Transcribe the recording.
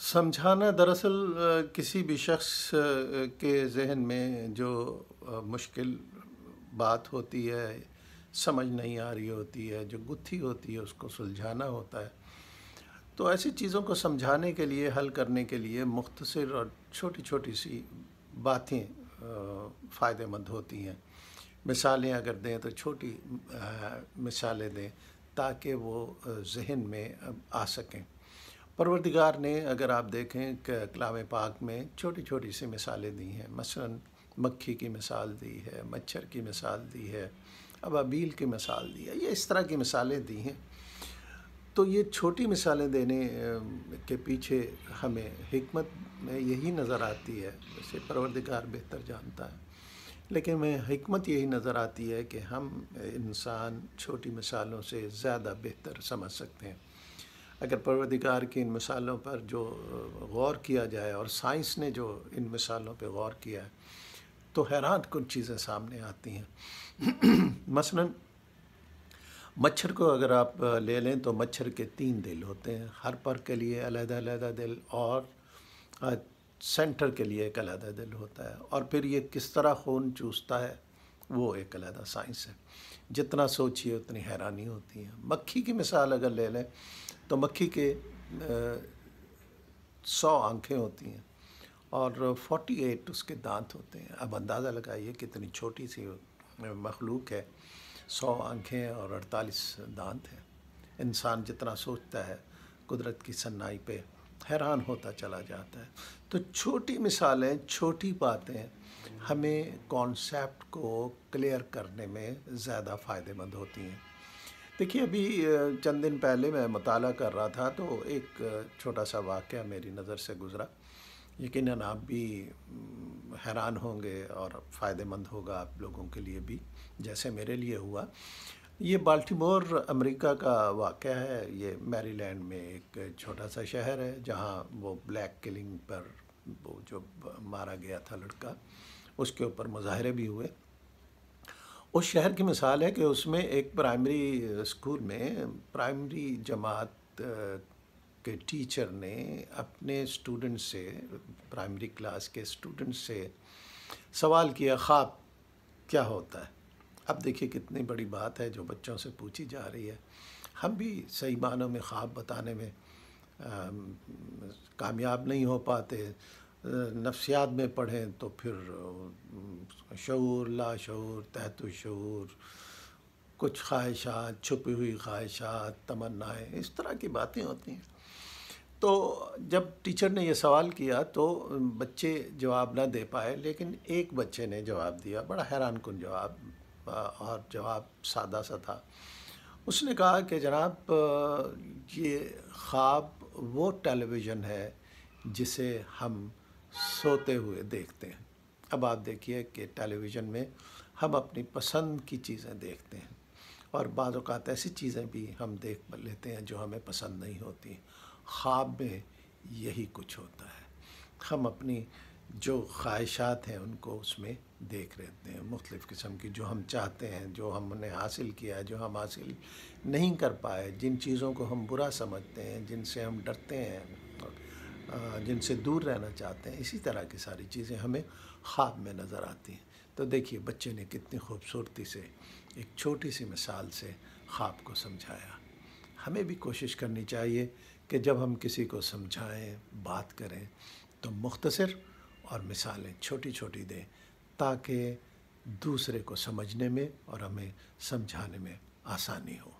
समझाना दरअसल किसी भी शख्स के ज़हन में जो मुश्किल बात होती है, समझ नहीं आ रही होती है, जो गुत्थी होती है, उसको सुलझाना होता है। तो ऐसी चीज़ों को समझाने के लिए, हल करने के लिए मुख्तसर और छोटी-छोटी सी बातें फ़ायदेमंद होती हैं। मिसालें अगर दें तो छोटी मिसालें दें ताकि वो ज़हन में आ सकें। परवरदिगार ने अगर आप देखें कलाम पाक में छोटी छोटी सी मिसालें दी हैं। मसलन मक्खी की मिसाल दी है, मच्छर की मिसाल दी है, अबाबील की मिसाल दी है, ये इस तरह की मिसालें दी हैं। तो ये छोटी मिसालें देने के पीछे हमें हिकमत में यही नज़र आती है, वैसे परवरदिगार बेहतर जानता है, लेकिन में हिकमत यही नज़र आती है कि हम इंसान छोटी मिसालों से ज़्यादा बेहतर समझ सकते हैं। अगर परवरदिगार की इन मिसालों पर जो गौर किया जाए और साइंस ने जो इन मिसालों पर गौर किया है तो हैरान कुन चीज़ें सामने आती हैं। मसलन मच्छर को अगर आप ले लें तो मच्छर के 3 दिल होते हैं, हर पर के लिए अलग-अलग दिल और सेंटर के लिए एक अलग दिल होता है, और फिर ये किस तरह खून चूसता है वो एक अलग साइंस है। जितना सोचिए उतनी हैरानी होती है। मक्खी की मिसाल अगर ले लें तो मक्खी के 100 आँखें होती हैं और 48 उसके दांत होते हैं। अब अंदाज़ा लगाइए कितनी छोटी सी मखलूक है, 100 आँखें और 48 दांत हैं। इंसान जितना सोचता है कुदरत की सन्नाई पे हैरान होता चला जाता है। तो छोटी मिसालें, छोटी बातें हमें कॉन्सेप्ट को क्लियर करने में ज़्यादा फ़ायदेमंद होती हैं। देखिए, अभी चंद दिन पहले मैं मुताला कर रहा था तो एक छोटा सा वाक़या मेरी नज़र से गुज़रा। यकीनन आप भी हैरान होंगे और फ़ायदेमंद होगा आप लोगों के लिए भी, जैसे मेरे लिए हुआ। ये बाल्टीमोर अमेरिका का वाक़या है। ये मैरीलैंड में एक छोटा सा शहर है जहाँ वो ब्लैक किलिंग पर वो जो मारा गया था लड़का, उसके ऊपर मुज़ाहरे भी हुए। उस शहर की मिसाल है कि उसमें एक प्राइमरी स्कूल में प्राइमरी जमात के टीचर ने अपने स्टूडेंट से, प्राइमरी क्लास के स्टूडेंट से सवाल किया, ख्वाब क्या होता है। अब देखिए कितनी बड़ी बात है जो बच्चों से पूछी जा रही है। हम भी सही मानों में ख्वाब बताने में कामयाब नहीं हो पाते। नफ्सियात में पढ़ें तो फिर शऊर, लाशऊर, तहत शऊर, कुछ ख्वाहिशात, छुपी हुई ख्वाहिशात, तमन्नाएँ, इस तरह की बातें होती हैं। तो जब टीचर ने ये सवाल किया तो बच्चे जवाब ना दे पाए, लेकिन एक बच्चे ने जवाब दिया, बड़ा हैरान कुन जवाब, और जवाब सादा सा था। उसने कहा कि जनाब, ये ख्वाब वो टेलीविज़न है जिसे हम सोते हुए देखते हैं। अब आप देखिए कि टेलीविज़न में हम अपनी पसंद की चीज़ें देखते हैं और बाज़ औक़ात ऐसी चीज़ें भी हम देख लेते हैं जो हमें पसंद नहीं होती। ख्वाब में यही कुछ होता है। हम अपनी जो ख्वाहिशात हैं उनको उसमें देख लेते हैं, मुख्तलिफ़ किस्म की, जो हम चाहते हैं, जो हमने हासिल किया है, जो हम हासिल नहीं कर पाए, जिन चीज़ों को हम बुरा समझते हैं, जिनसे हम डरते हैं, जिनसे दूर रहना चाहते हैं, इसी तरह की सारी चीज़ें हमें ख्वाब में नज़र आती हैं। तो देखिए बच्चे ने कितनी खूबसूरती से एक छोटी सी मिसाल से ख्वाब को समझाया। हमें भी कोशिश करनी चाहिए कि जब हम किसी को समझाएं, बात करें, तो मुख्तसर और मिसालें छोटी छोटी दें ताकि दूसरे को समझने में और हमें समझाने में आसानी हो।